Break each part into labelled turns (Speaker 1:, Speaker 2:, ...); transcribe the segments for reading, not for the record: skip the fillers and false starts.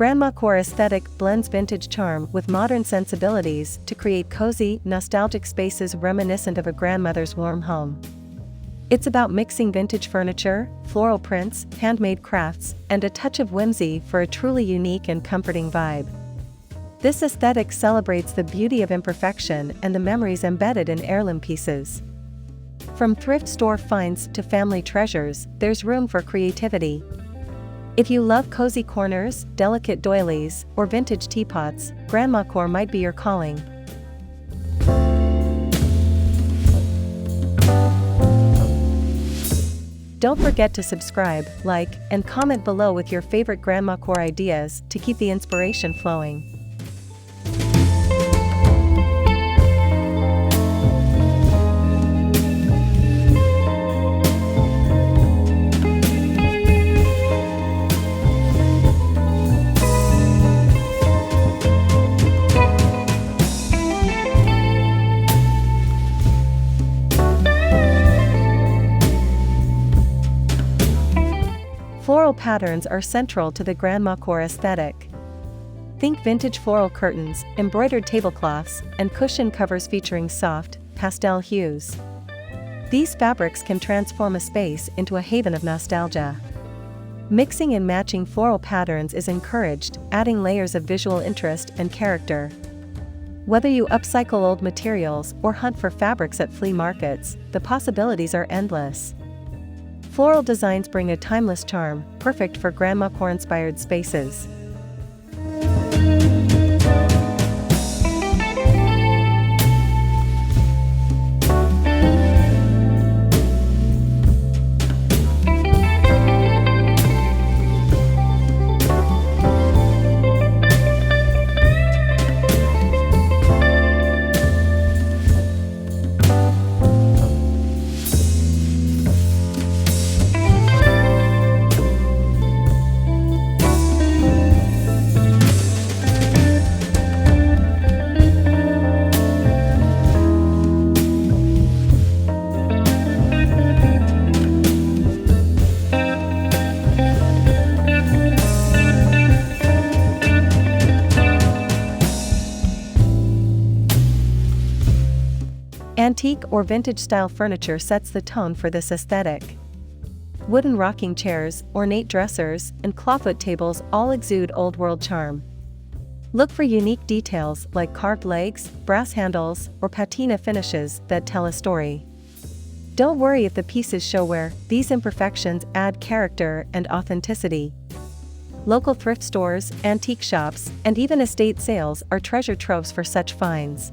Speaker 1: GrandmaCore aesthetic blends vintage charm with modern sensibilities to create cozy, nostalgic spaces reminiscent of a grandmother's warm home. It's about mixing vintage furniture, floral prints, handmade crafts, and a touch of whimsy for a truly unique and comforting vibe. This aesthetic celebrates the beauty of imperfection and the memories embedded in heirloom pieces. From thrift store finds to family treasures, there's room for creativity. If you love cozy corners, delicate doilies, or vintage teapots, GrandmaCore might be your calling. Don't forget to subscribe, like, and comment below with your favorite GrandmaCore ideas to keep the inspiration flowing. Floral patterns are central to the GrandmaCore aesthetic. Think vintage floral curtains, embroidered tablecloths, and cushion covers featuring soft, pastel hues. These fabrics can transform a space into a haven of nostalgia. Mixing and matching floral patterns is encouraged, adding layers of visual interest and character. Whether you upcycle old materials or hunt for fabrics at flea markets, the possibilities are endless. Floral designs bring a timeless charm, perfect for GrandmaCore-inspired spaces. Antique or vintage-style furniture sets the tone for this aesthetic. Wooden rocking chairs, ornate dressers, and clawfoot tables all exude old-world charm. Look for unique details like carved legs, brass handles, or patina finishes that tell a story. Don't worry if the pieces show wear, these imperfections add character and authenticity. Local thrift stores, antique shops, and even estate sales are treasure troves for such finds.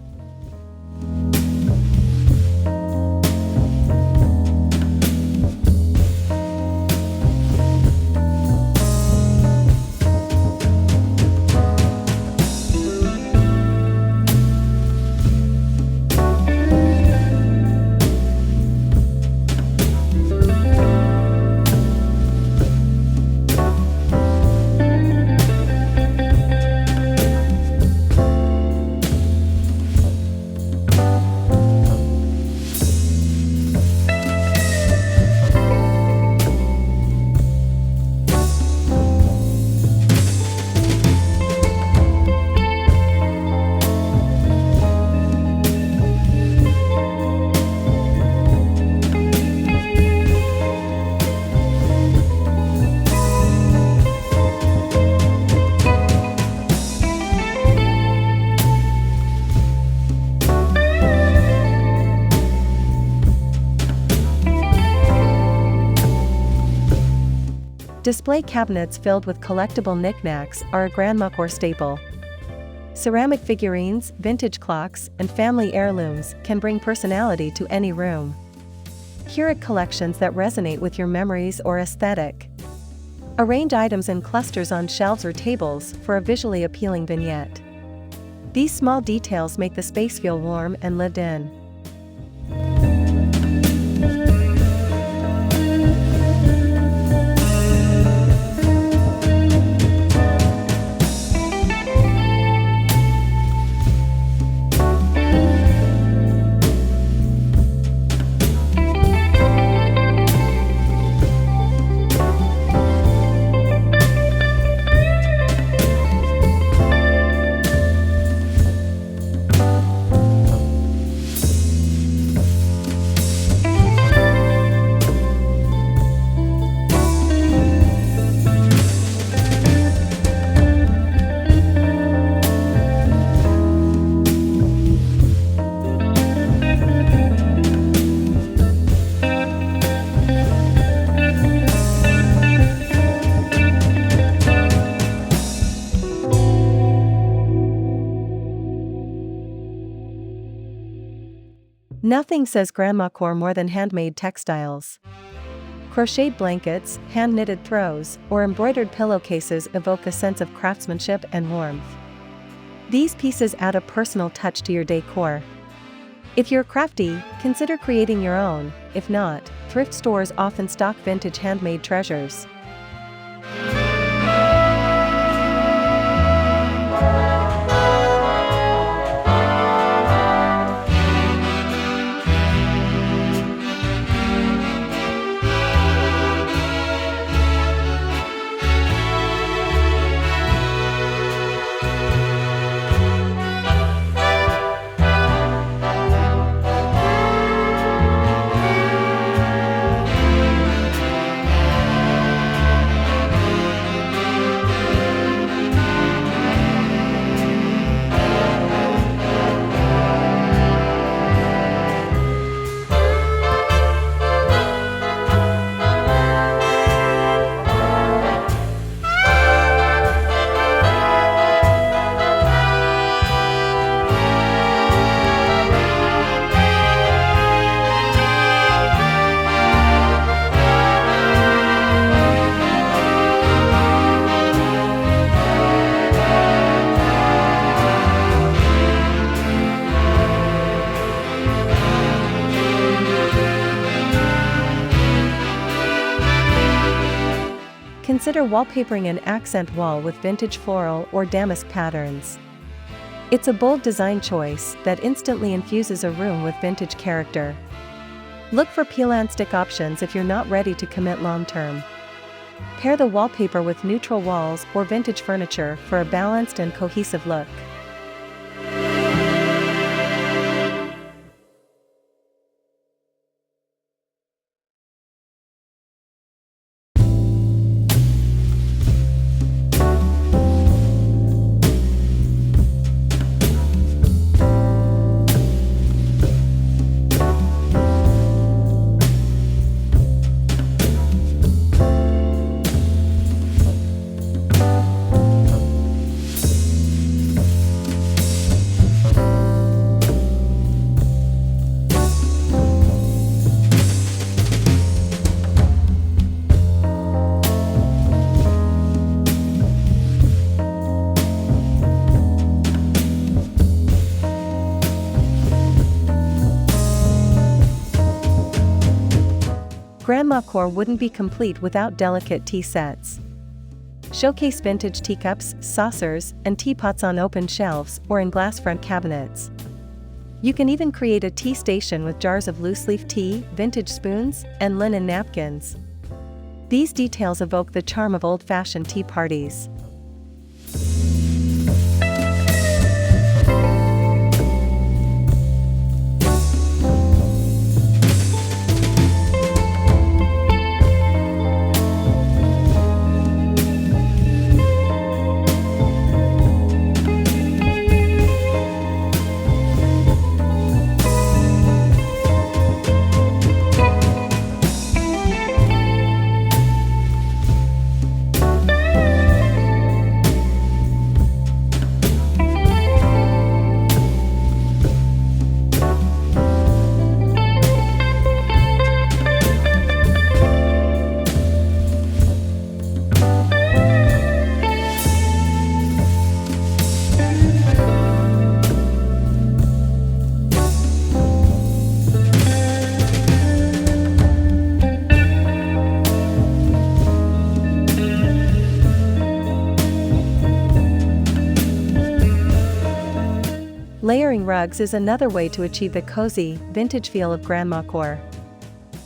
Speaker 1: Display cabinets filled with collectible knick-knacks are a GrandmaCore staple. Ceramic figurines, vintage clocks, and family heirlooms can bring personality to any room. Curate collections that resonate with your memories or aesthetic. Arrange items in clusters on shelves or tables for a visually appealing vignette. These small details make the space feel warm and lived in. Nothing says GrandmaCore more than handmade textiles. Crocheted blankets, hand-knitted throws, or embroidered pillowcases evoke a sense of craftsmanship and warmth. These pieces add a personal touch to your decor. If you're crafty, consider creating your own. If not, thrift stores often stock vintage handmade treasures. Consider wallpapering an accent wall with vintage floral or damask patterns. It's a bold design choice that instantly infuses a room with vintage character. Look for peel and stick options if you're not ready to commit long-term. Pair the wallpaper with neutral walls or vintage furniture for a balanced and cohesive look. GrandmaCore wouldn't be complete without delicate tea sets. Showcase vintage teacups, saucers, and teapots on open shelves or in glass front cabinets. You can even create a tea station with jars of loose-leaf tea, vintage spoons, and linen napkins. These details evoke the charm of old-fashioned tea parties. Layering rugs is another way to achieve the cozy, vintage feel of GrandmaCore.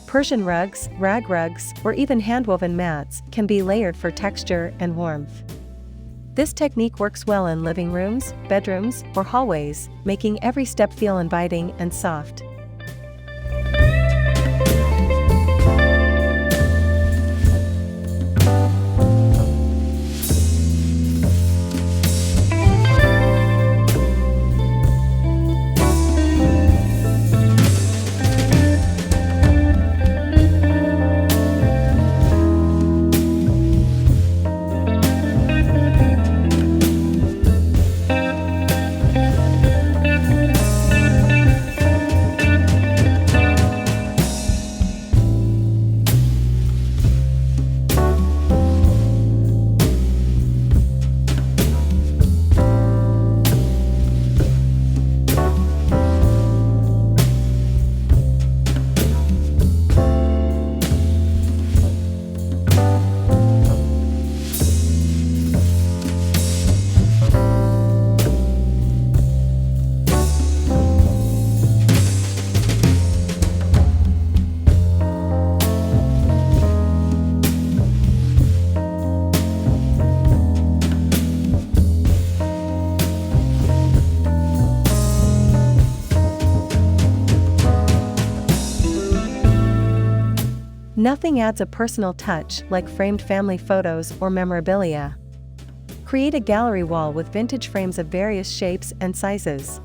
Speaker 1: Persian rugs, rag rugs, or even hand-woven mats can be layered for texture and warmth. This technique works well in living rooms, bedrooms, or hallways, making every step feel inviting and soft. Nothing adds a personal touch like framed family photos or memorabilia. Create a gallery wall with vintage frames of various shapes and sizes.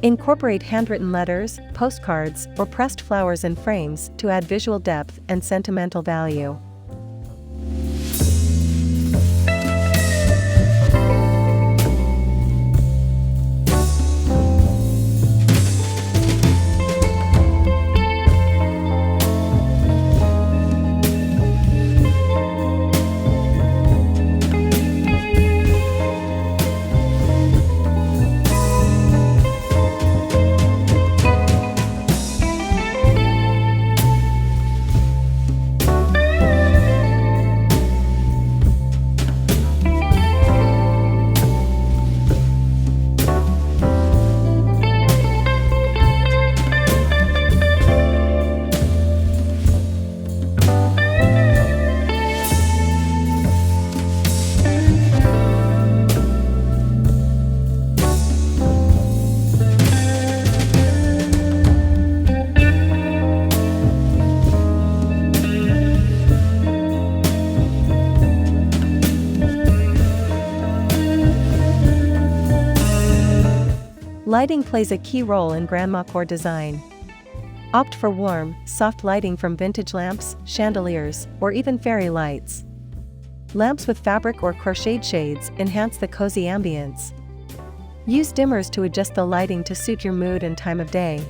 Speaker 1: Incorporate handwritten letters, postcards, or pressed flowers in frames to add visual depth and sentimental value. Lighting plays a key role in GrandmaCore design. Opt for warm, soft lighting from vintage lamps, chandeliers, or even fairy lights. Lamps with fabric or crocheted shades enhance the cozy ambience. Use dimmers to adjust the lighting to suit your mood and time of day.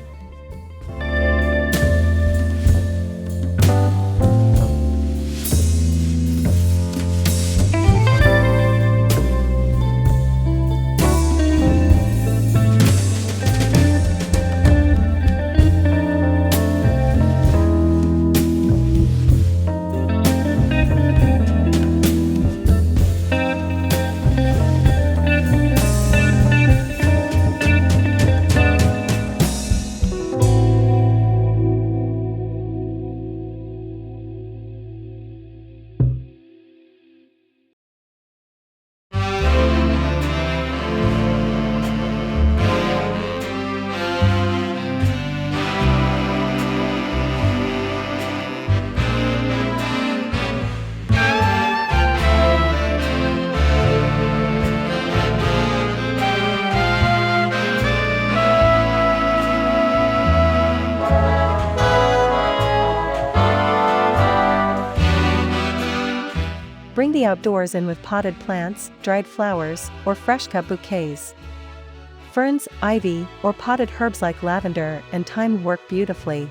Speaker 1: Bring the outdoors in with potted plants, dried flowers, or fresh cut bouquets. Ferns, ivy, or potted herbs like lavender and thyme work beautifully.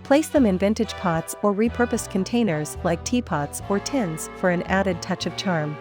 Speaker 1: Place them in vintage pots or repurposed containers like teapots or tins for an added touch of charm.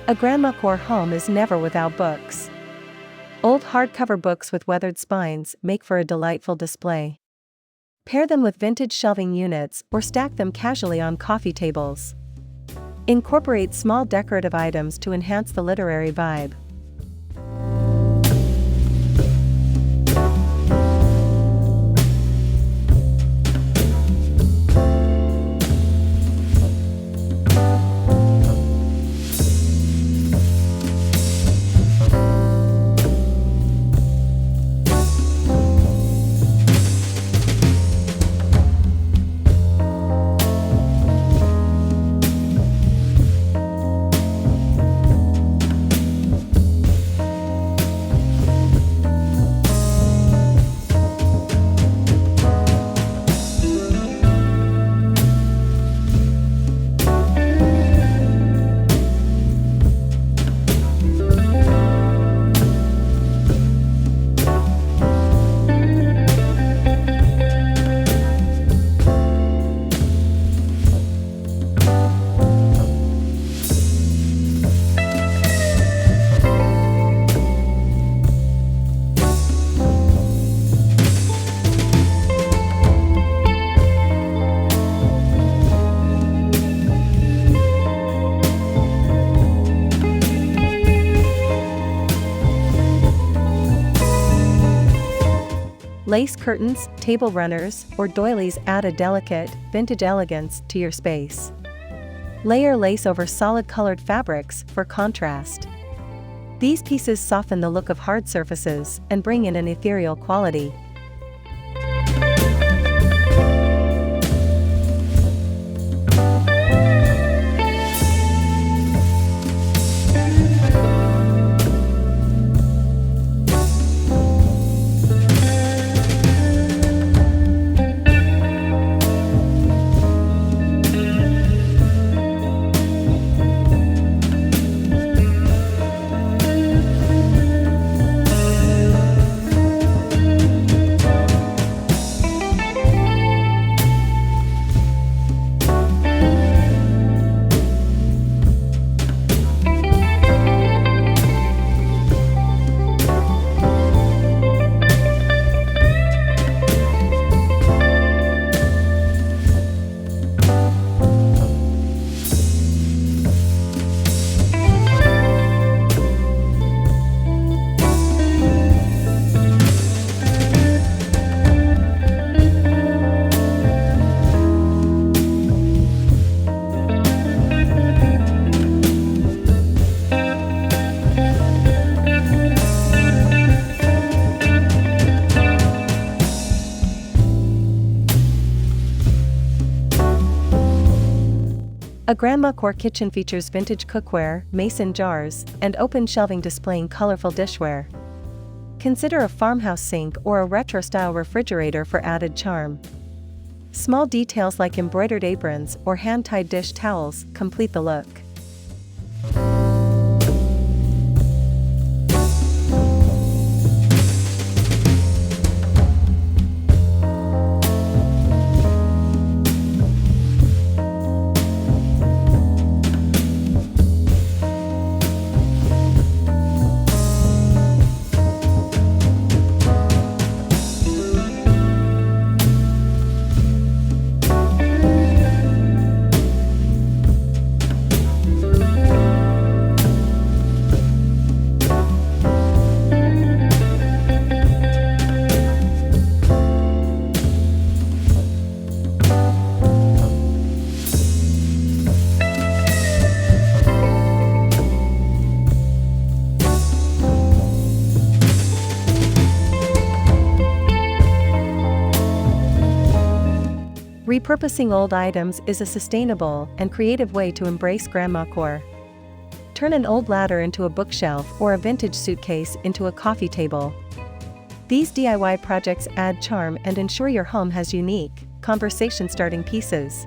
Speaker 1: A GrandmaCore home is never without books. Old hardcover books with weathered spines make for a delightful display. Pair them with vintage shelving units or stack them casually on coffee tables. Incorporate small decorative items to enhance the literary vibe. Lace curtains, table runners, or doilies add a delicate, vintage elegance to your space. Layer lace over solid colored fabrics for contrast. These pieces soften the look of hard surfaces and bring in an ethereal quality. A GrandmaCore kitchen features vintage cookware, mason jars, and open shelving displaying colorful dishware. Consider a farmhouse sink or a retro-style refrigerator for added charm. Small details like embroidered aprons or hand-tied dish towels complete the look. Repurposing old items is a sustainable and creative way to embrace GrandmaCore. Turn an old ladder into a bookshelf or a vintage suitcase into a coffee table. These DIY projects add charm and ensure your home has unique, conversation-starting pieces.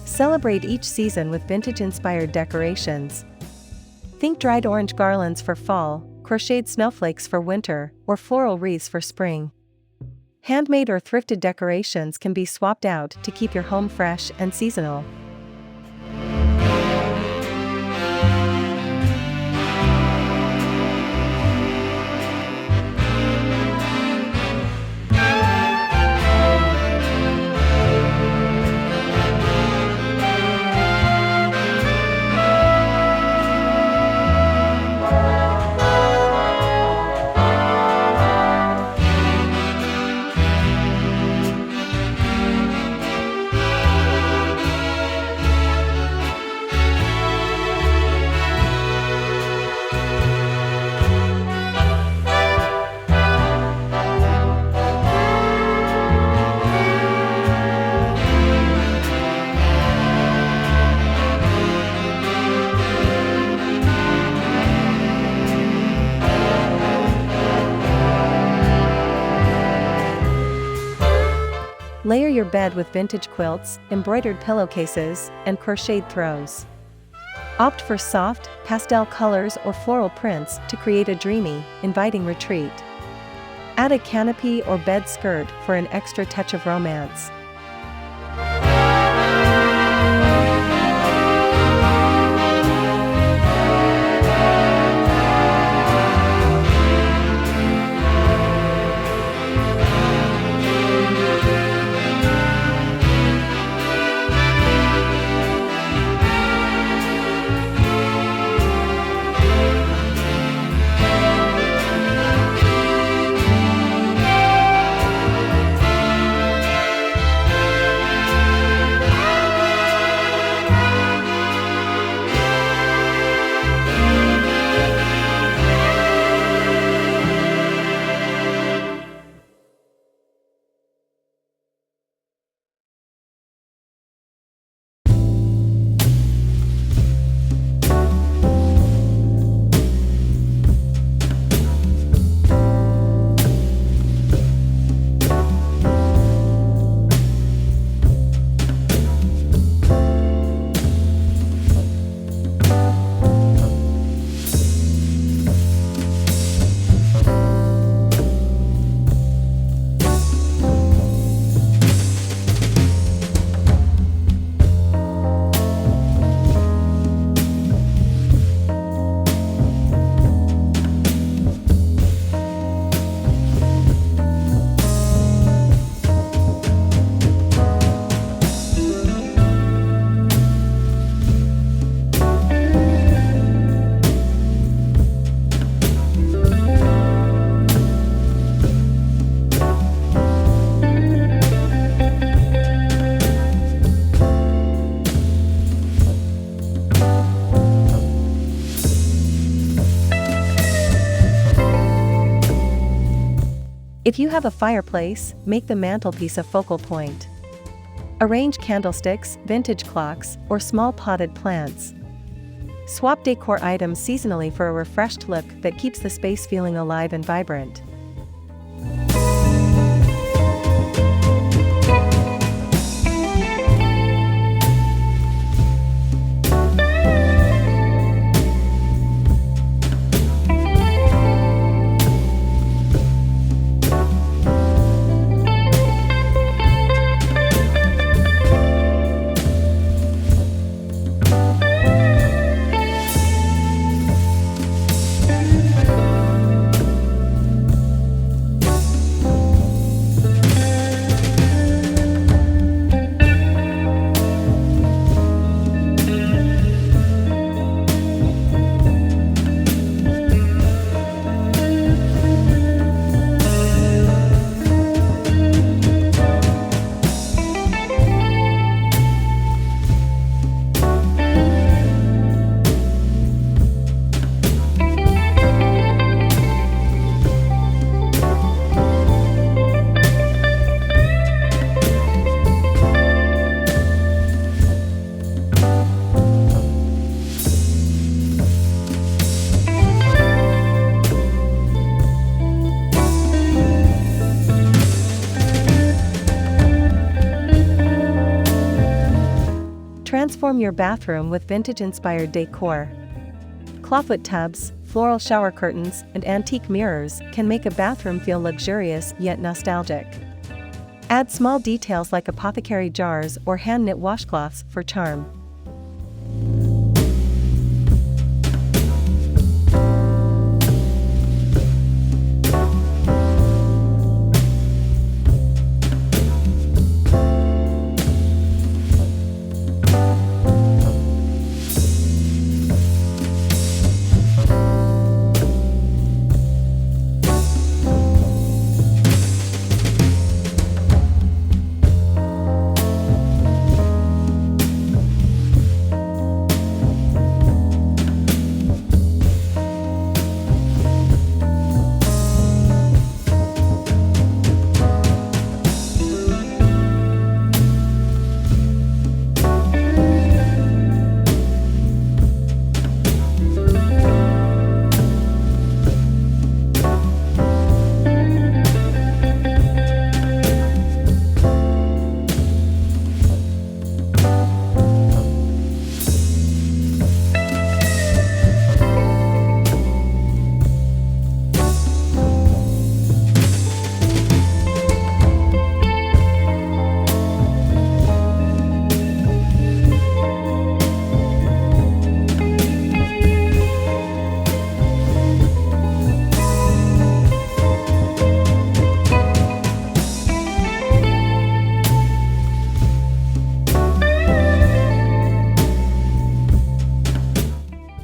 Speaker 1: Celebrate each season with vintage-inspired decorations. Think dried orange garlands for fall, crocheted snowflakes for winter, or floral wreaths for spring. Handmade or thrifted decorations can be swapped out to keep your home fresh and seasonal. Layer your bed with vintage quilts, embroidered pillowcases, and crocheted throws. Opt for soft, pastel colors or floral prints to create a dreamy, inviting retreat. Add a canopy or bed skirt for an extra touch of romance. If you have a fireplace, make the mantelpiece a focal point. Arrange candlesticks, vintage clocks, or small potted plants. Swap decor items seasonally for a refreshed look that keeps the space feeling alive and vibrant. Transform your bathroom with vintage-inspired decor. Clawfoot tubs, floral shower curtains, and antique mirrors can make a bathroom feel luxurious yet nostalgic. Add small details like apothecary jars or hand-knit washcloths for charm.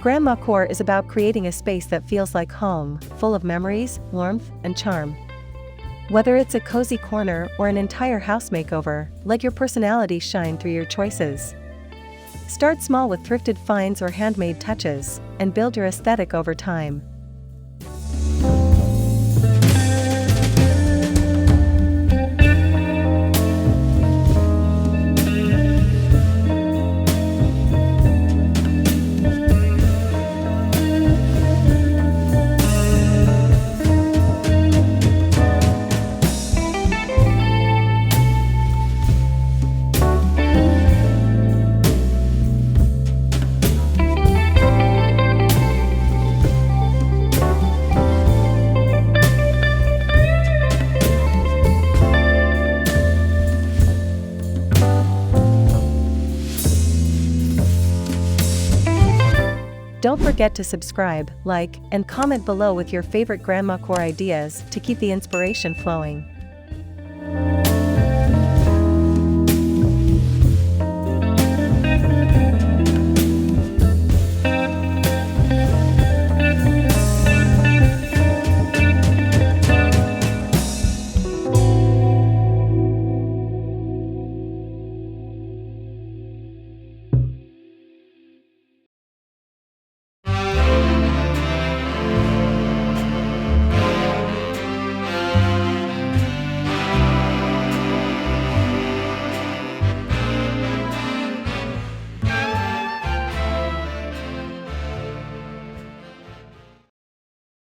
Speaker 1: GrandmaCore is about creating a space that feels like home, full of memories, warmth, and charm. Whether it's a cozy corner or an entire house makeover, let your personality shine through your choices. Start small with thrifted finds or handmade touches, and build your aesthetic over time. Don't forget to subscribe, like, and comment below with your favorite GrandmaCore ideas to keep the inspiration flowing.